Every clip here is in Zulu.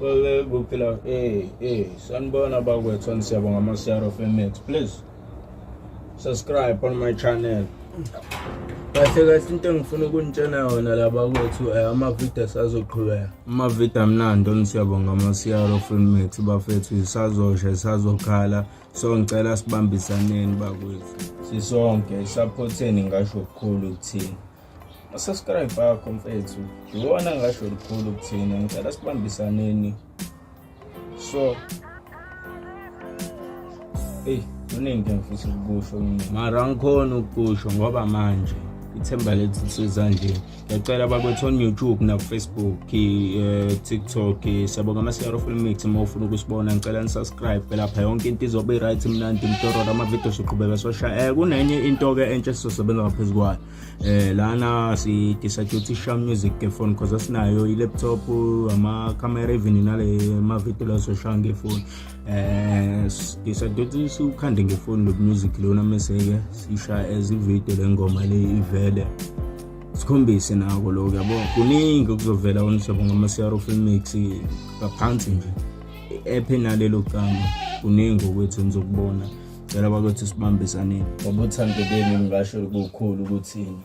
Well, kuphela sanibona bakwethu siyabonga amasiyaro FMX. Please subscribe on my channel. Kahle into engifuna ukunitshela yona laba kwethu ama-video asazoqhubeka. Ama-video amnandi siyabonga amasiyaro FMX bafethu isazosha isazokhala. So ngicela sibambisaneni bakwethu. Sisonke supporteni ngasho okukhulu kuthina. Subscribe bakho mfethu. Iwona ngasho okukhulu kuthina. Ngicela sibambisaneni. So kuningi ngifisa ukusho mara ngikhona ukusho ngoba manje ithemba lethu sizanje. Ngiyacela bakwethu on YouTube na Facebook, TikTok, siyabonga amasiyaro FMX. Uma ufuna ukusibona ngicela nisubscribe lapha yonke into izobe right mnandi mtororo ama-video soqhubeka sosha. Kunenye into ke entsha sizosebenza ngaphezulu kwayo. Lana sidecide ukuthi Sham Music phone because asinayo i-laptop, ama-camera even nale ma-video lasosha ngefoni. Decide ukuthi sikhande ngefoni lo music lona meseke sisha as i-video lengoma le ivele. Sikhombise nako lokho yabo. Kuningi okuzovela onisabonga amasiyaro FMX ngaphansi nje. App nalelo gama kuningi okwethu nizokubona. Cela bakwethu sibambisaneni. Ngobuthando benu ngisho ukukhulu ukuthini.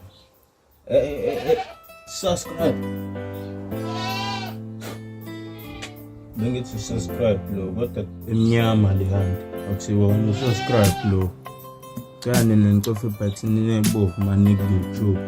Subscribe. Bengithi subscribe lo kodwa emnyama le hand. Awusiwona subscribe lo. Cela nina nicofe button nebovu manik YouTube.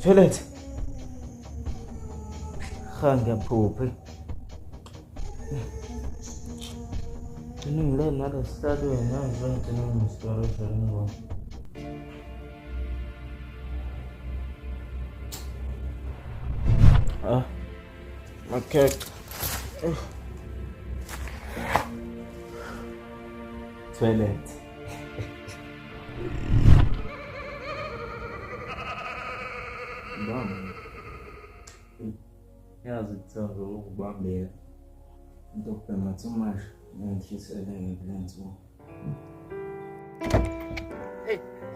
Toilet. Khanga phuphi. Ningile nalo stado wena zonke nomstoro sharingo. Okay. Toilet. Yazi tsongo ukubambela into kubhema too much ngihlisele ngilenzo.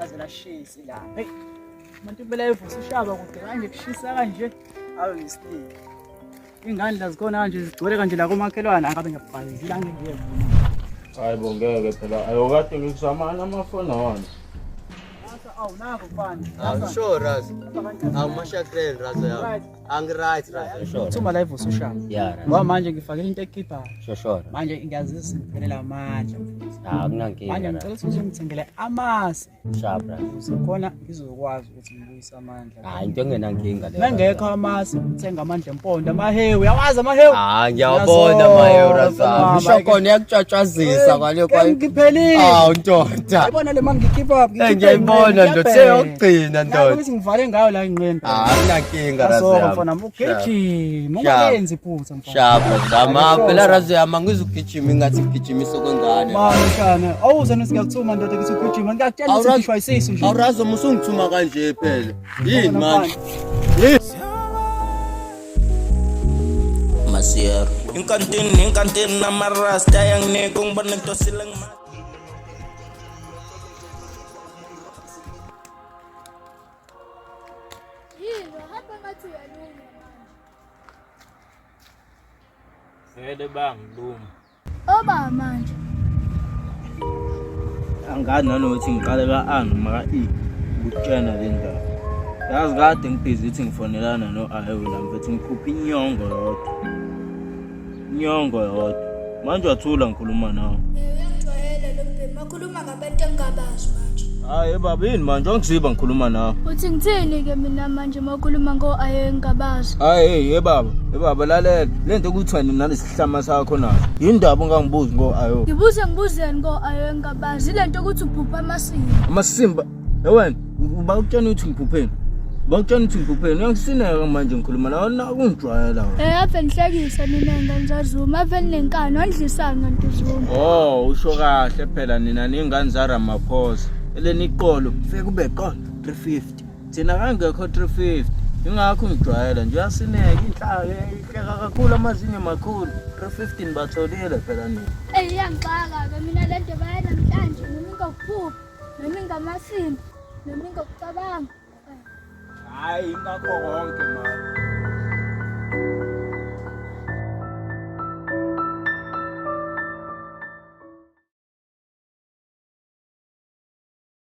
Azela shisi la. Umuntu bela evusa ushaba kude kanje kushisa kanje awu ngisiki. Ingane lazikhona kanje zigcwele kanje la komakhelwana akabe ngiyabhaliza ilanga ngiye. Hayibo ngeke phela ayokade ngikusamana amafoni wona. Awu nako mfana. Sure Raz. Awumashakreni Raz yami. Angi-right Raz sure. Uthuma live usushaya. Yeah. Ngoba manje ngifakela into ekhipha. Sure. Manje ngiyazisa ngiphelela amandla. Akunankinga. Manje ngicela ukuthi ungithengele amasi. Sharp Raz. Usekhona ngizokwazi ukuthi ngibuyise amandla. Hayi into engenankinga le. Mangekho amasi uthenga amandla empondo amahewu. Uyawazi amahewu? Ngiyabona amahewu Raz. Ngisho khona yakutshwatshwazisa kwale kwa. Ngiphelile. Ndoda. Uyabona le mangikhipha up. Ngiyayibona ndoda seyogcina ndoda. Ukuthi ngivale ngayo la inqembe. Akunankinga Raz. Mfana ugijima ungayenzi iphutha mfana. Sharp zama phela Raz yami ngizugijima ingathi ngigijimisa okwengane. Mashana awuze nesiyakuthuma ndoda ukuthi ugijima ngiyakutshela ukuthi ngishwayisise nje. Awurazo musungithuma kanje phela. Yini manje? Masiyaro inkantini namarasta yanginika ngibona ngitosile ngima. Vele bangiluma. Oba manje. Angazi nanokuthi ngiqale ka-Ang maka ukutshena le ndaba. Yazi kade ngibhizi ukuthi ngifonelana no-Ayo la mfethu ngikhupha inyongo yodwa. Manje wathula ngikhuluma nawe. Uyangijwayele lo mbhemi makhuluma ngabantu engabazi manje. Hayi baba yini manje ongiziba ngikhuluma nawe. Uthi ngithini ke mina manje makhuluma ngo-Ayo engabazi. Hayi baba lalela lento ukuthi mina nalesihlama sakho nazo. Yindaba ungangibuzi ngo-Ayo. Ngibuzeni ngo-Ayo engabazi lento ukuthi uphupha amasimba. Amasimba wena uba ukutshena ukuthi ngiphupheni. bakutshela ukuthi ngikupheni uyangisineka manje ngikhuluma nawe nakungijwayela ave nihlekisa nina ingane zaZuma ave ninenkani wandlisanga ntuzuma oh usho kahle phela nina ningane zaRamaphosa eleniqolo feke kube qolo 350 thina kangekho 350 ingakho ngijwayela nje uyasineka inhlaka ihleka kakhulu amazinyo makhulu 350 nibatholile phela nina iyangixaka-ke mina le nto baya namhlanje noma ingokuphupha noma ingamasimba noma ingokucabanga hayi ingakho konke manje